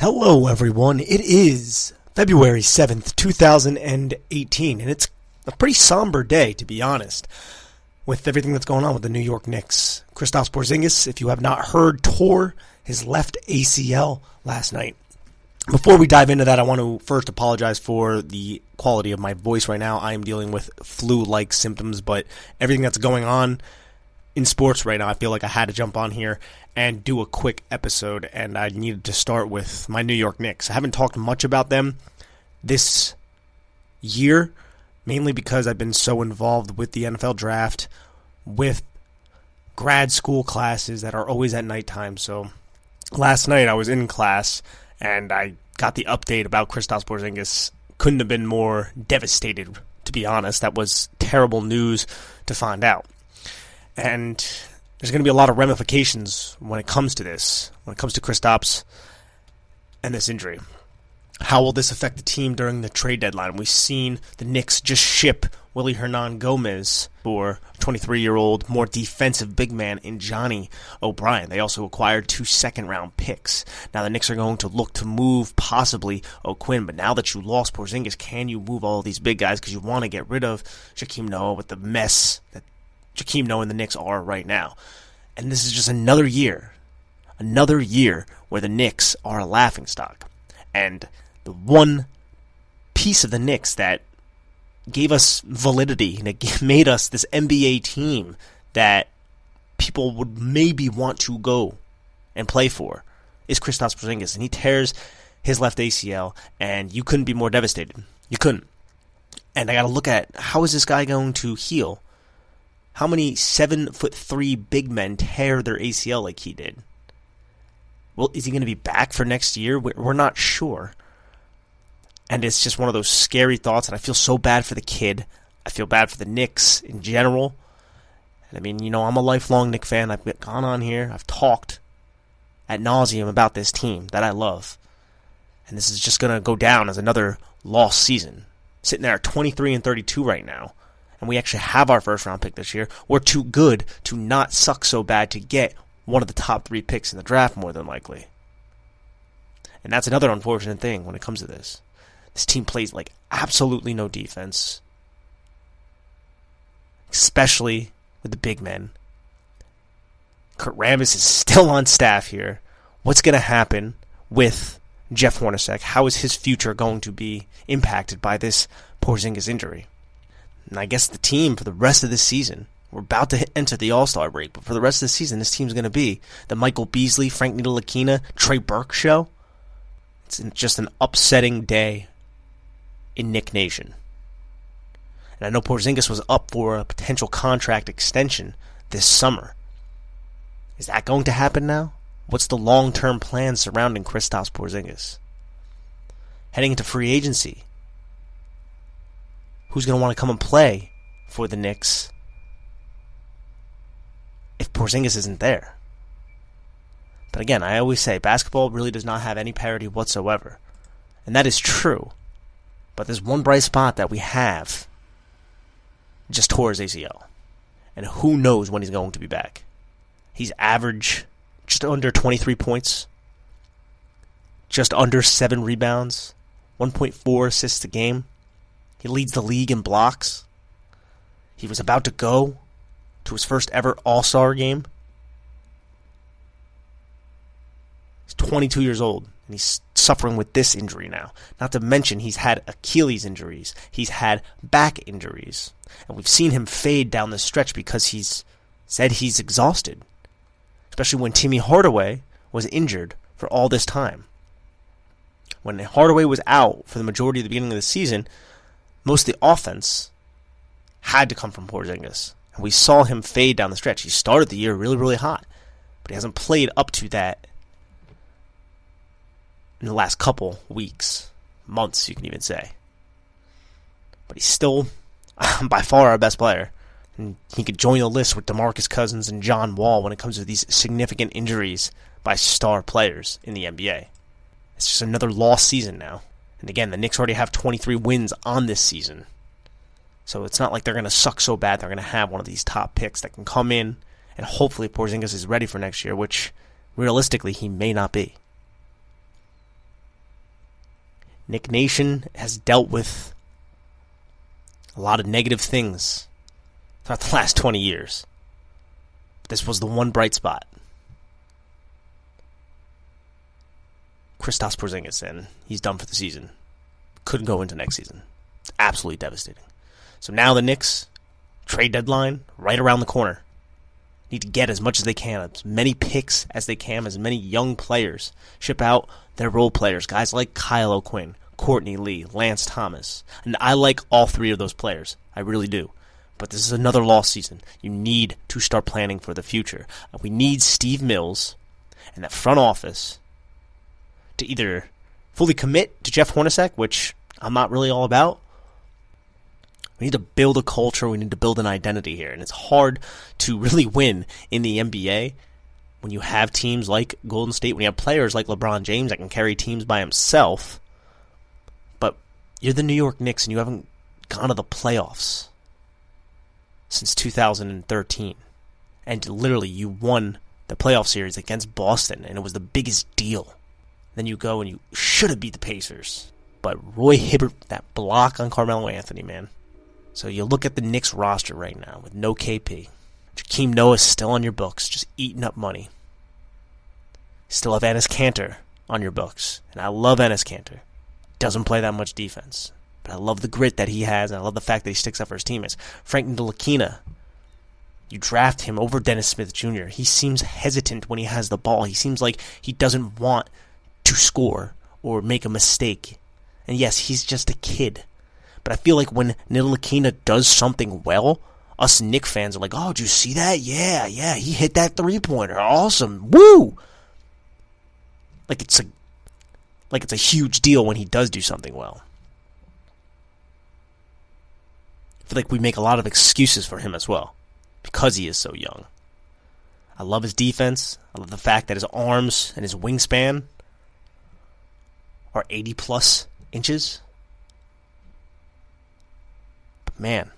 Hello everyone, it is February 7th, 2018, and it's a pretty somber day, to be honest, with everything that's going on with the New York Knicks. Kristaps Porzingis, if you have not heard, tore his left ACL last night. Before we dive into that, I want to first apologize for the quality of my voice right now. I am dealing with flu-like symptoms, but everything that's going on in sports right now, I feel like I had to jump on here and do a quick episode, and I needed to start with my New York Knicks. I haven't talked much about them this year, mainly because I've been so involved with the NFL draft, with grad school classes that are always at nighttime. So last night I was in class, and I got the update about Kristaps Porzingis. Couldn't have been more devastated, to be honest. That was terrible news to find out. And there's going to be a lot of ramifications when it comes to this, when it comes to Kristaps and this injury. How will this affect the team during the trade deadline? We've seen the Knicks just ship Willy Hernan-Gomez for 23-year-old, more defensive big man in Johnny O'Brien. They also acquired 2 second-round picks. Now the Knicks are going to look to move possibly O'Quinn, but now that you lost Porzingis, can you move all these big guys because you want to get rid of Shaquem Noah with the mess that Shaquem Noah and the Knicks are right now? And this is just another year where the Knicks are a laughingstock. And the one piece of the Knicks that gave us validity, and it made us this NBA team that people would maybe want to go and play for, is Kristaps Porzingis. And he tears his left ACL, and you couldn't be more devastated. You couldn't. And I got to look at, how is this guy going to heal? How many 7'3" big men tear their ACL like he did? Well, is he going to be back for next year? We're not sure. And it's just one of those scary thoughts, and I feel so bad for the kid. I feel bad for the Knicks in general. And I mean, I'm a lifelong Knicks fan. I've gone on here. I've talked ad nauseum about this team that I love. And this is just going to go down as another lost season. Sitting there at 23-32 right now. And we actually have our first-round pick this year. We're too good to not suck so bad to get one of the top 3 picks in the draft, more than likely. And that's another unfortunate thing when it comes to this. This team plays like absolutely no defense, especially with the big men. Kurt Rambis is still on staff here. What's going to happen with Jeff Hornacek? How is his future going to be impacted by this Porzingis injury? And I guess the team for the rest of this season, we're about to enter the All-Star break, but for the rest of the season, this team's going to be the Michael Beasley, Frank Ntilikina, Trey Burke show. It's just an upsetting day in Knick Nation. And I know Porzingis was up for a potential contract extension this summer. Is that going to happen now? What's the long-term plan surrounding Kristaps Porzingis? Heading into free agency, who's going to want to come and play for the Knicks if Porzingis isn't there? But again, I always say basketball really does not have any parity whatsoever. And that is true. But there's one bright spot that we have. Just tore his ACL. And who knows when he's going to be back. He's average just under 23 points. Just under 7 rebounds. 1.4 assists a game. He leads the league in blocks. He was about to go to his first ever All-Star game. He's 22 years old, and he's suffering with this injury now. Not to mention he's had Achilles injuries. He's had back injuries. And we've seen him fade down the stretch because he's said he's exhausted. Especially when Timmy Hardaway was injured for all this time. When Hardaway was out for the majority of the beginning of the season, most of the offense had to come from Porzingis. And we saw him fade down the stretch. He started the year really, really hot. But he hasn't played up to that in the last couple weeks. Months, you can even say. But he's still, by far, our best player. And he could join the list with DeMarcus Cousins and John Wall when it comes to these significant injuries by star players in the NBA. It's just another lost season now. And again, the Knicks already have 23 wins on this season. So it's not like they're going to suck so bad they're going to have one of these top picks that can come in, and hopefully Porzingis is ready for next year, which realistically he may not be. Knick Nation has dealt with a lot of negative things throughout the last 20 years. This was the one bright spot. Kristaps Porzingis, and he's done for the season. Couldn't go into next season. It's absolutely devastating. So now the Knicks, trade deadline, right around the corner. Need to get as much as they can, as many picks as they can, as many young players. Ship out their role players, guys like Kyle O'Quinn, Courtney Lee, Lance Thomas. And I like all three of those players. I really do. But this is another lost season. You need to start planning for the future. We need Steve Mills and that front office to either fully commit to Jeff Hornacek, which I'm not really all about. We need to build a culture. We need to build an identity here. And it's hard to really win in the NBA when you have teams like Golden State, when you have players like LeBron James that can carry teams by himself. But you're the New York Knicks and you haven't gone to the playoffs since 2013. And literally you won the playoff series against Boston, and it was the biggest deal. Then you go and you should have beat the Pacers. But Roy Hibbert, that block on Carmelo Anthony, man. So you look at the Knicks roster right now with no KP. Jakeem Noah's still on your books, just eating up money. You still have Enes Kanter on your books. And I love Enes Kanter. Doesn't play that much defense. But I love the grit that he has, and I love the fact that he sticks up for his teammates. Frank Ntilikina, you draft him over Dennis Smith Jr. He seems hesitant when he has the ball. He seems like he doesn't want to score or make a mistake. And yes, he's just a kid. But I feel like when Ntilikina does something well, us Knicks fans are like, oh, did you see that? Yeah, he hit that three-pointer. Awesome. Woo! Like it's a huge deal when he does do something well. I feel like we make a lot of excuses for him as well because he is so young. I love his defense. I love the fact that his arms and his wingspan are 80-plus inches. But man,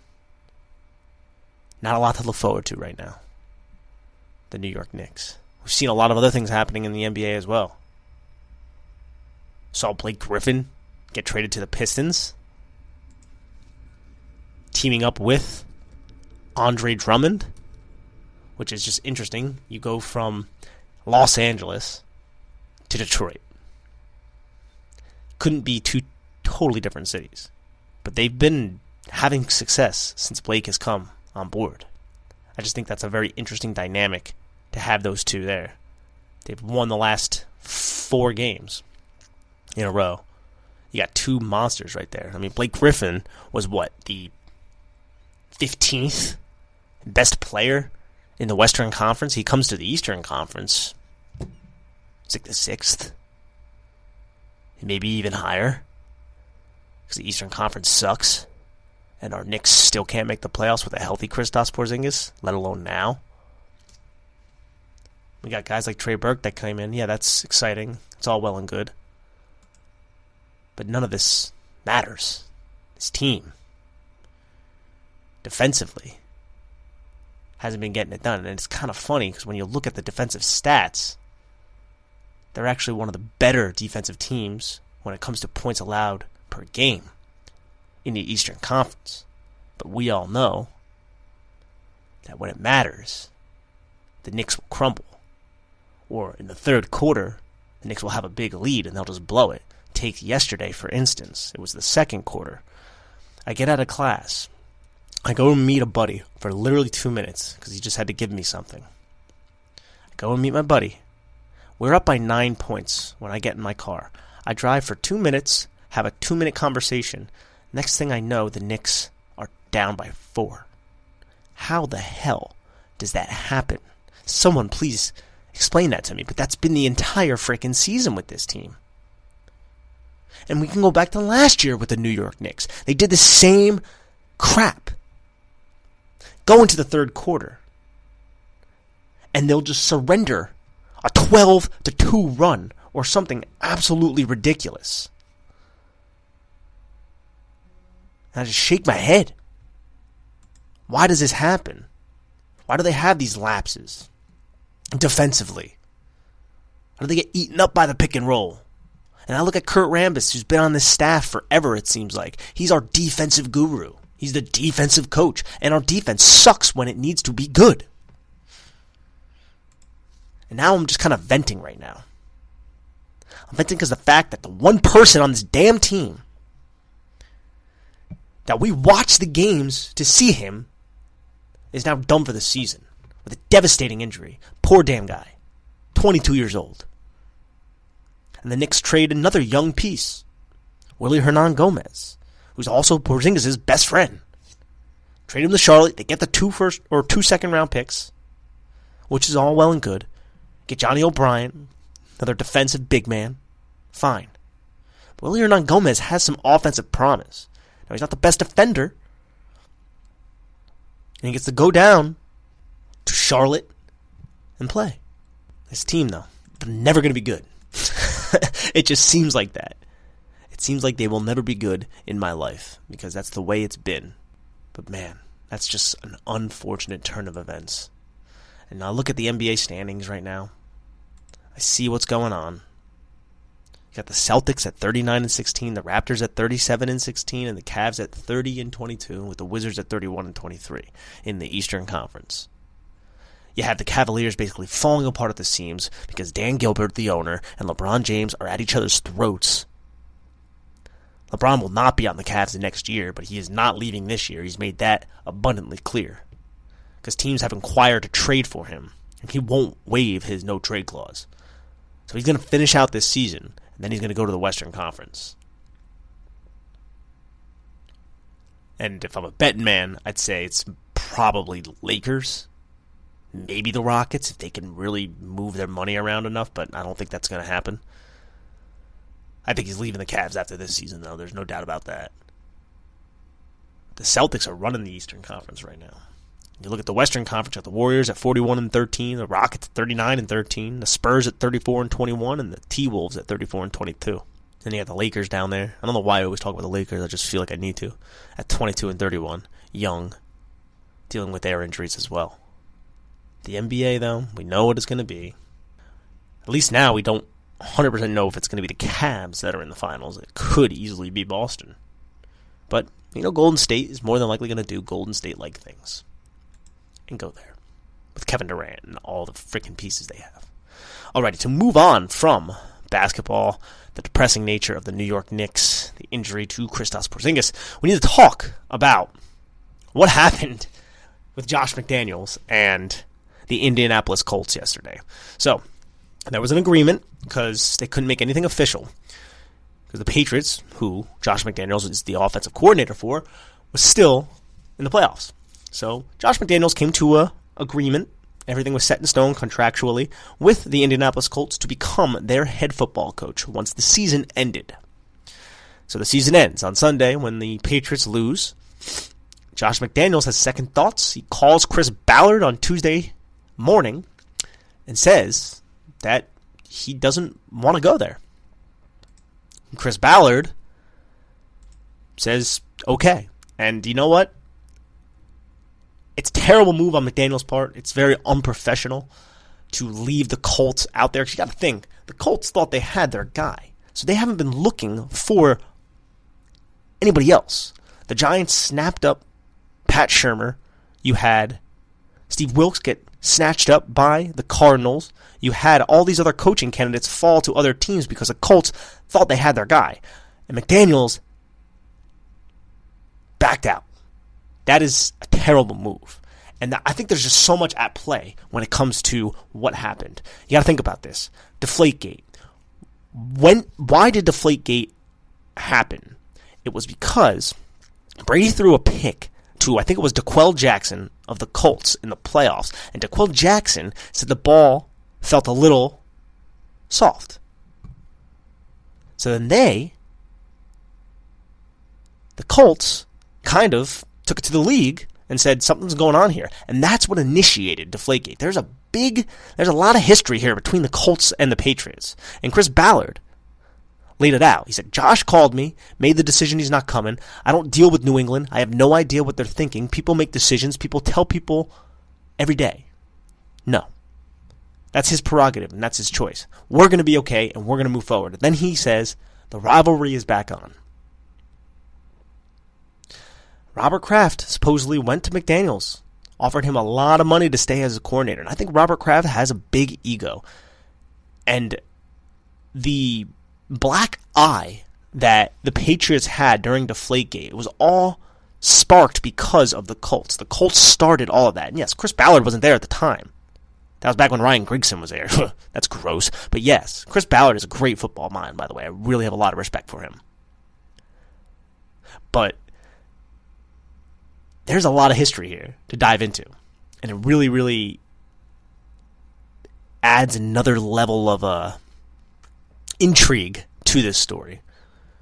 not a lot to look forward to right now. The New York Knicks. We've seen a lot of other things happening in the NBA as well. Saw Blake Griffin get traded to the Pistons, teaming up with Andre Drummond, which is just interesting. You go from Los Angeles to Detroit. Couldn't be two totally different cities. But they've been having success since Blake has come on board. I just think that's a very interesting dynamic to have those two there. They've won the last 4 games in a row. You got two monsters right there. I mean, Blake Griffin was the 15th best player in the Western Conference. He comes to the Eastern Conference. It's like the 6th. Maybe even higher. Because the Eastern Conference sucks. And our Knicks still can't make the playoffs with a healthy Kristaps Porzingis, let alone now. We got guys like Trey Burke that came in. Yeah, that's exciting. It's all well and good. But none of this matters. This team, defensively, hasn't been getting it done. And it's kind of funny because when you look at the defensive stats, they're actually one of the better defensive teams when it comes to points allowed per game in the Eastern Conference. But we all know that when it matters, the Knicks will crumble. Or in the third quarter, the Knicks will have a big lead and they'll just blow it. Take yesterday, for instance. It was the second quarter. I get out of class. I go and meet a buddy for literally 2 minutes because he just had to give me something. I go and meet my buddy. We're up by 9 points when I get in my car. I drive for 2 minutes, have a 2-minute conversation. Next thing I know, the Knicks are down by 4. How the hell does that happen? Someone please explain that to me. But that's been the entire freaking season with this team. And we can go back to last year with the New York Knicks. They did the same crap. Go into the third quarter. And they'll just surrender a 12-2 run or something absolutely ridiculous. And I just shake my head. Why does this happen? Why do they have these lapses defensively? How do they get eaten up by the pick and roll? And I look at Kurt Rambis, who's been on this staff forever, it seems like. He's our defensive guru. He's the defensive coach. And our defense sucks when it needs to be good. And now I'm just kind of venting right now. I'm venting because the fact that the one person on this damn team that we watch the games to see him is now done for the season with a devastating injury. Poor damn guy. 22 years old. And the Knicks trade another young piece, Willie Hernan Gomez, who's also Porzingis' best friend. Trade him to Charlotte. They get the two second-round picks, which is all well and good. Get Johnny O'Brien, another defensive big man. Fine. But Willie Hernan Gomez has some offensive promise. Now, he's not the best defender. And he gets to go down to Charlotte and play. This team, though, they're never going to be good. It just seems like that. It seems like they will never be good in my life because that's the way it's been. But man, that's just an unfortunate turn of events. And now look at the NBA standings right now. I see what's going on. You got the Celtics at 39-16, the Raptors at 37-16, and the Cavs at 30-22, with the Wizards at 31-23 in the Eastern Conference. You have the Cavaliers basically falling apart at the seams because Dan Gilbert, the owner, and LeBron James are at each other's throats. LeBron will not be on the Cavs the next year, but he is not leaving this year. He's made that abundantly clear. Because teams have inquired to trade for him, and he won't waive his no-trade clause. So he's going to finish out this season, and then he's going to go to the Western Conference. And if I'm a betting man, I'd say it's probably the Lakers. Maybe the Rockets, if they can really move their money around enough, but I don't think that's going to happen. I think he's leaving the Cavs after this season, though. There's no doubt about that. The Celtics are running the Eastern Conference right now. You look at the Western Conference, you got the Warriors at 41-13, the Rockets at 39-13, the Spurs at 34-21, and the T-Wolves at 34-22. Then you got the Lakers down there. I don't know why I always talk about the Lakers. I just feel like I need to. At 22-31, young, dealing with their injuries as well. The NBA, though, we know what it's going to be. At least now we don't 100% know if it's going to be the Cavs that are in the finals. It could easily be Boston. But, Golden State is more than likely going to do Golden State-like things. And go there. With Kevin Durant and all the freaking pieces they have. Alrighty, to move on from basketball, the depressing nature of the New York Knicks, the injury to Kristaps Porzingis, we need to talk about what happened with Josh McDaniels and the Indianapolis Colts yesterday. So, there was an agreement because they couldn't make anything official. Because the Patriots, who Josh McDaniels is the offensive coordinator for, was still in the playoffs. So, Josh McDaniels came to an agreement. Everything was set in stone contractually with the Indianapolis Colts to become their head football coach once the season ended. So, the season ends on Sunday when the Patriots lose. Josh McDaniels has second thoughts. He calls Chris Ballard on Tuesday morning and says that he doesn't want to go there. Chris Ballard says, okay. And you know what? It's a terrible move on McDaniels' part. It's very unprofessional to leave the Colts out there. You got to think, the Colts thought they had their guy. So they haven't been looking for anybody else. The Giants snapped up Pat Shurmur. You had Steve Wilkes get snatched up by the Cardinals. You had all these other coaching candidates fall to other teams because the Colts thought they had their guy. And McDaniels backed out. That is a terrible move. And I think there's just so much at play when it comes to what happened. You got to think about this. Deflategate. Why did Deflategate happen? It was because Brady threw a pick to, I think it was DeQuell Jackson of the Colts in the playoffs. And DeQuell Jackson said the ball felt a little soft. So then the Colts, kind of took it to the league and said something's going on here. And that's what initiated Deflategate. There's a lot of history here between the Colts and the Patriots. And Chris Ballard laid it out. He said, Josh called me, made the decision he's not coming. I don't deal with New England. I have no idea what they're thinking. People make decisions. People tell people every day. No. That's his prerogative, and that's his choice. We're going to be okay, and we're going to move forward. And then he says, the rivalry is back on. Robert Kraft supposedly went to McDaniels, offered him a lot of money to stay as a coordinator. And I think Robert Kraft has a big ego. And the black eye that the Patriots had during Deflategate, it was all sparked because of the Colts. The Colts started all of that. And yes, Chris Ballard wasn't there at the time. That was back when Ryan Grigson was there. That's gross. But yes, Chris Ballard is a great football mind, by the way. I really have a lot of respect for him. But there's a lot of history here to dive into. And it really, really adds another level of intrigue to this story.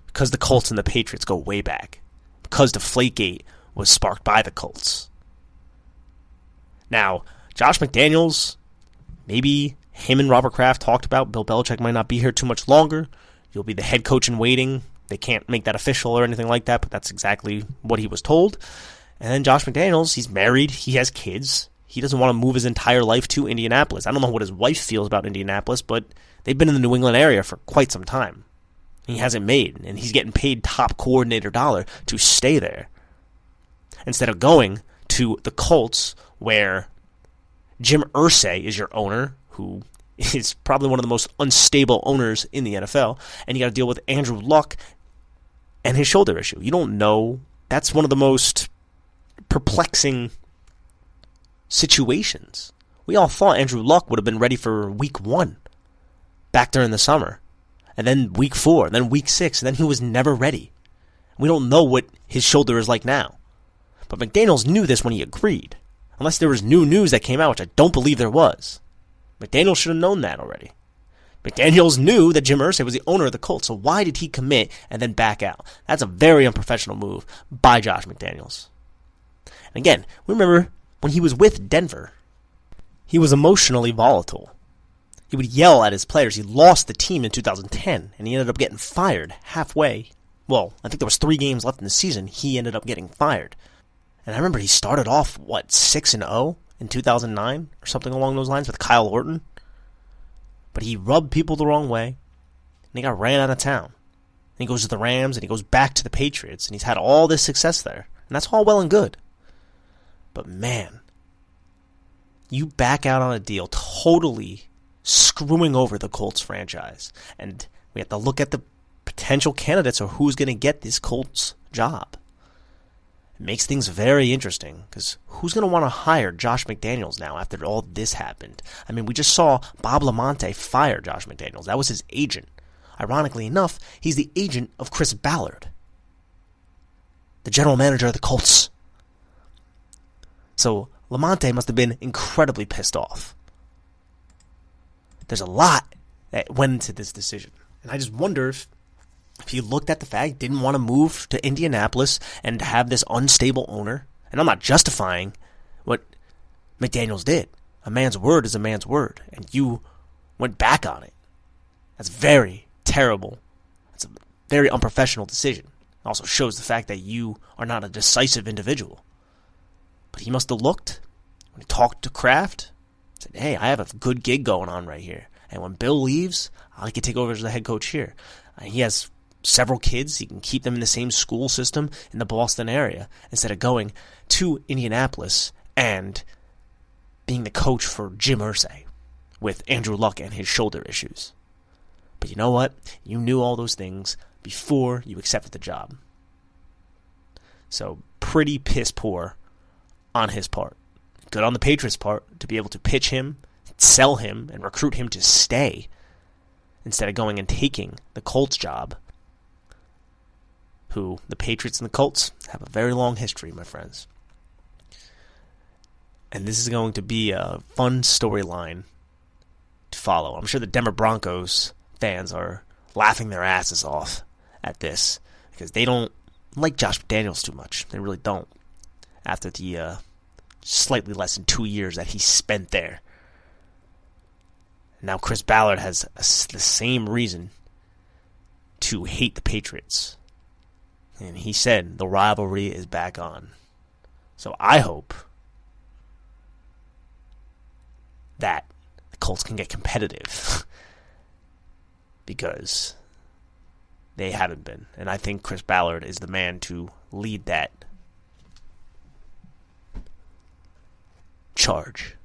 Because the Colts and the Patriots go way back. Because Deflategate was sparked by the Colts. Now, Josh McDaniels, maybe him and Robert Kraft talked about Bill Belichick might not be here too much longer. You'll be the head coach in waiting. They can't make that official or anything like that, but that's exactly what he was told. And then Josh McDaniels, he's married, he has kids. He doesn't want to move his entire life to Indianapolis. I don't know what his wife feels about Indianapolis, but they've been in the New England area for quite some time. He hasn't made, and he's getting paid top coordinator dollar to stay there. Instead of going to the Colts, where Jim Irsay is your owner, who is probably one of the most unstable owners in the NFL, and you got to deal with Andrew Luck and his shoulder issue. You don't know. That's one of the most perplexing situations. We all thought Andrew Luck would have been ready for week 1 back during the summer. And then week 4, and then week 6, and then he was never ready. We don't know what his shoulder is like now. But McDaniels knew this when he agreed. Unless there was new news that came out, which I don't believe there was. McDaniels should have known that already. McDaniels knew that Jim Irsay was the owner of the Colts, so why did he commit and then back out? That's a very unprofessional move by Josh McDaniels. And again, remember when he was with Denver, he was emotionally volatile. He would yell at his players. He lost the team in 2010, and he ended up getting fired halfway. Well, I think there was 3 games left in the season. He ended up getting fired. And I remember he started off, 6-0 in 2009 or something along those lines with Kyle Orton. But he rubbed people the wrong way, and he got ran out of town. And he goes to the Rams, and he goes back to the Patriots, and he's had all this success there. And that's all well and good. But man, you back out on a deal totally screwing over the Colts franchise. And we have to look at the potential candidates or who's going to get this Colts job. It makes things very interesting because who's going to want to hire Josh McDaniels now after all this happened? I mean, we just saw Bob Lamonte fire Josh McDaniels. That was his agent. Ironically enough, he's the agent of Chris Ballard, the general manager of the Colts. So Lamonte must have been incredibly pissed off. There's a lot that went into this decision. And I just wonder if he looked at the fact, didn't want to move to Indianapolis and have this unstable owner. And I'm not justifying what McDaniels did. A man's word is a man's word. And you went back on it. That's very terrible. That's a very unprofessional decision. It also shows the fact that you are not a decisive individual. But he must have looked, when he talked to Kraft, said, hey, I have a good gig going on right here. And when Bill leaves, I can take over as the head coach here. He has several kids. He can keep them in the same school system in the Boston area instead of going to Indianapolis and being the coach for Jim Irsay with Andrew Luck and his shoulder issues. But you know what? You knew all those things before you accepted the job. So pretty piss poor on his part. Good on the Patriots' part to be able to pitch him, sell him, and recruit him to stay instead of going and taking the Colts job, who the Patriots and the Colts have a very long history, my friends. And this is going to be a fun storyline to follow. I'm sure the Denver Broncos fans are laughing their asses off at this because they don't like Josh McDaniels too much. They really don't. After the slightly less than 2 years that he spent there. Now Chris Ballard has the same reason to hate the Patriots. And he said the rivalry is back on. So I hope that the Colts can get competitive because they haven't been. And I think Chris Ballard is the man to lead that charge.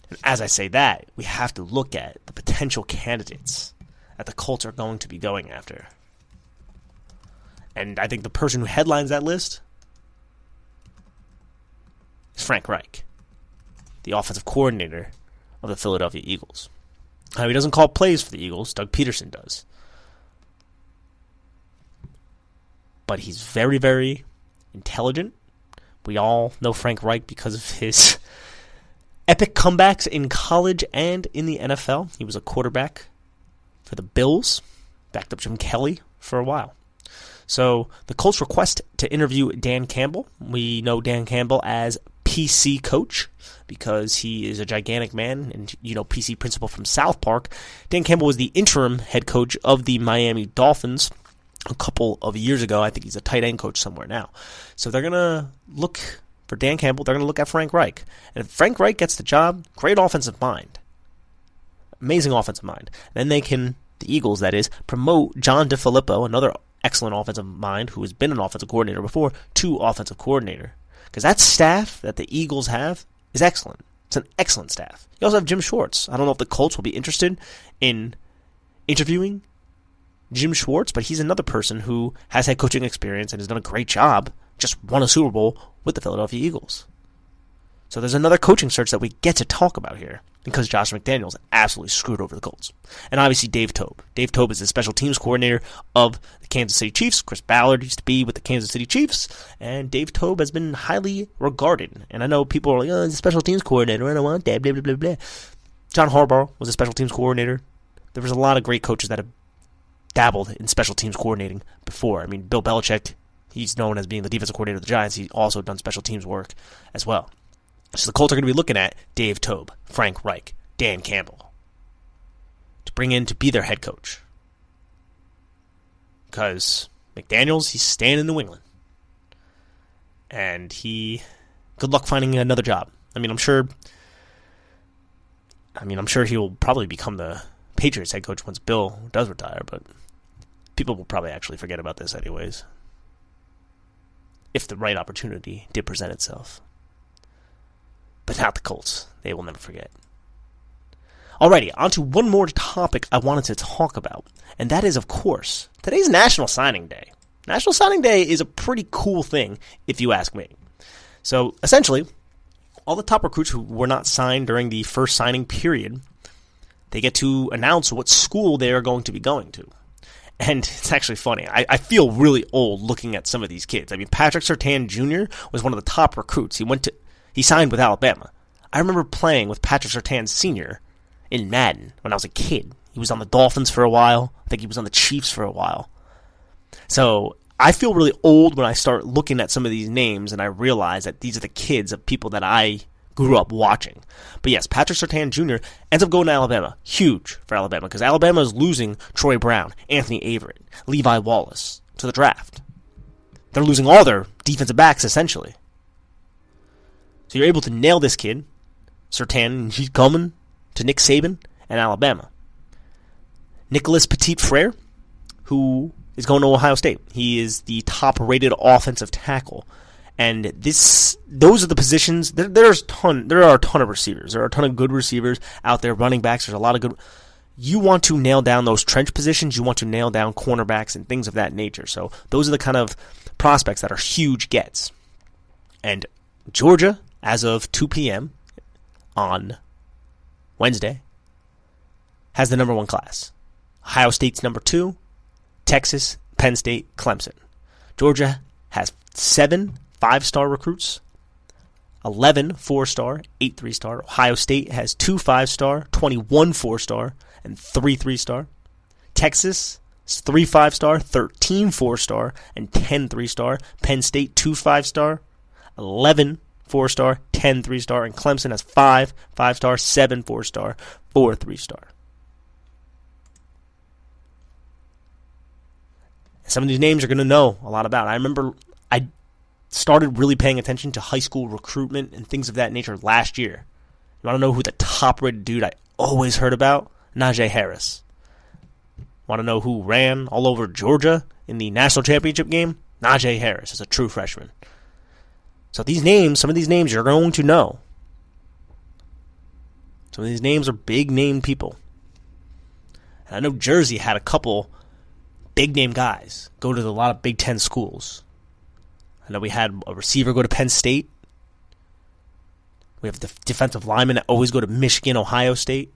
And as I say that, we have to look at the potential candidates that the Colts are going to be going after. And I think the person who headlines that list is Frank Reich, the offensive coordinator of the Philadelphia Eagles. Now, he doesn't call plays for the Eagles. Doug Peterson does. But he's very, very intelligent. We all know Frank Reich because of his epic comebacks in college and in the NFL. He was a quarterback for the Bills, backed up Jim Kelly for a while. So the Colts request to interview Dan Campbell. We know Dan Campbell as PC coach because he is a gigantic man, and PC principal from South Park. Dan Campbell was the interim head coach of the Miami Dolphins a couple of years ago. I think he's a tight end coach somewhere now. So they're going to look for Dan Campbell. They're going to look at Frank Reich. And if Frank Reich gets the job, great offensive mind. Amazing offensive mind. Then they can, the Eagles that is, promote John DeFilippo, another excellent offensive mind who has been an offensive coordinator before, to offensive coordinator. Because that staff that the Eagles have is excellent. It's an excellent staff. You also have Jim Schwartz. I don't know if the Colts will be interested in interviewing Jim Schwartz, but he's another person who has had coaching experience and has done a great job, just won a Super Bowl with the Philadelphia Eagles. So there's another coaching search that we get to talk about here because Josh McDaniels absolutely screwed over the Colts. And obviously Dave Toub. Dave Toub is the special teams coordinator of the Kansas City Chiefs. Chris Ballard used to be with the Kansas City Chiefs, and Dave Toub has been highly regarded. And I know people are like, oh, he's a special teams coordinator, I don't want that, blah, blah, blah, blah. John Harbaugh was a special teams coordinator. There was a lot of great coaches that have dabbled in special teams coordinating before. I mean, Bill Belichick, he's known as being the defensive coordinator of the Giants. He's also done special teams work as well. So the Colts are going to be looking at Dave Toub, Frank Reich, Dan Campbell to bring in to be their head coach. Because McDaniels, he's staying in New England. And good luck finding another job. I'm sure he will probably become the Patriots head coach once Bill does retire, but people will probably actually forget about this anyways. If the right opportunity did present itself. But not the Colts. They will never forget. Alrighty, on to one more topic I wanted to talk about. And that is, of course, today's National Signing Day. National Signing Day is a pretty cool thing, if you ask me. So, essentially, all the top recruits who were not signed during the first signing period, they get to announce what school they are going to be going to. And it's actually funny. I feel really old looking at some of these kids. Patrick Surtain Jr. was one of the top recruits. He signed with Alabama. I remember playing with Patrick Surtain Sr. in Madden when I was a kid. He was on the Dolphins for a while. I think he was on the Chiefs for a while. So I feel really old when I start looking at some of these names and I realize that these are the kids of people that I grew up watching. But yes, Patrick Surtain Jr. ends up going to Alabama. Huge for Alabama because Alabama is losing Troy Brown, Anthony Averett, Levi Wallace to the draft. They're losing all their defensive backs essentially. So you're able to nail this kid, Surtain, and he's coming to Nick Saban and Alabama. Nicholas Petit-Frere, who is going to Ohio State. He is the top-rated offensive tackle. And those are the positions. There are a ton of receivers. There are a ton of good receivers out there, running backs. There's a lot of good. You want to nail down those trench positions. You want to nail down cornerbacks and things of that nature. So those are the kind of prospects that are huge gets. And Georgia, as of 2 p.m. on Wednesday, has the number one class. Ohio State's number 2, Texas, Penn State, Clemson. Georgia has 7 5-star recruits, 11 4-star, 8 3-star. Ohio State has 2 5-star, 21 4-star, and 3 3-star. Texas is 3 5-star, 13 4-star, and 10 3-star. Penn State 2 5-star, 11 4-star, 10 3-star, and Clemson has 5 5-star, 7 4-star, 4 3-star. Some of these names you're going to know a lot about. I remember I started really paying attention to high school recruitment and things of that nature last year. You want to know who the top-rated dude I always heard about? Najee Harris. Want to know who ran all over Georgia in the national championship game? Najee Harris is a true freshman. So these names, some of these names you're going to know. Some of these names are big-name people. And I know Jersey had a couple big-name guys go to a lot of Big Ten schools. I know we had a receiver go to Penn State. We have the defensive linemen that always go to Michigan, Ohio State.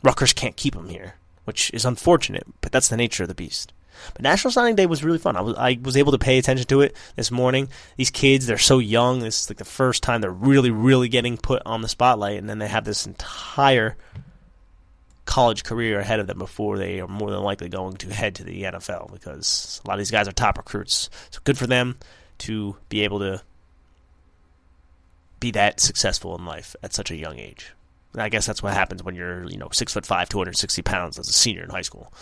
Rutgers can't keep them here, which is unfortunate, but that's the nature of the beast. But National Signing Day was really fun. I was able to pay attention to it this morning. These kids, they're so young. This is like the first time they're really, really getting put on the spotlight, and then they have this entire college career ahead of them before they are more than likely going to head to the NFL, because a lot of these guys are top recruits. So good for them to be able to be that successful in life at such a young age. And I guess that's what happens when you're, 6'5", 260 pounds as a senior in high school.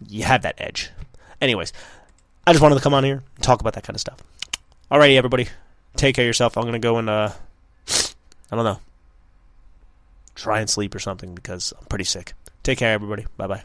You have that edge. Anyways, I just wanted to come on here and talk about that kind of stuff. Alrighty, everybody. Take care of yourself. I'm going to go and, I don't know, try and sleep or something because I'm pretty sick. Take care, everybody. Bye-bye.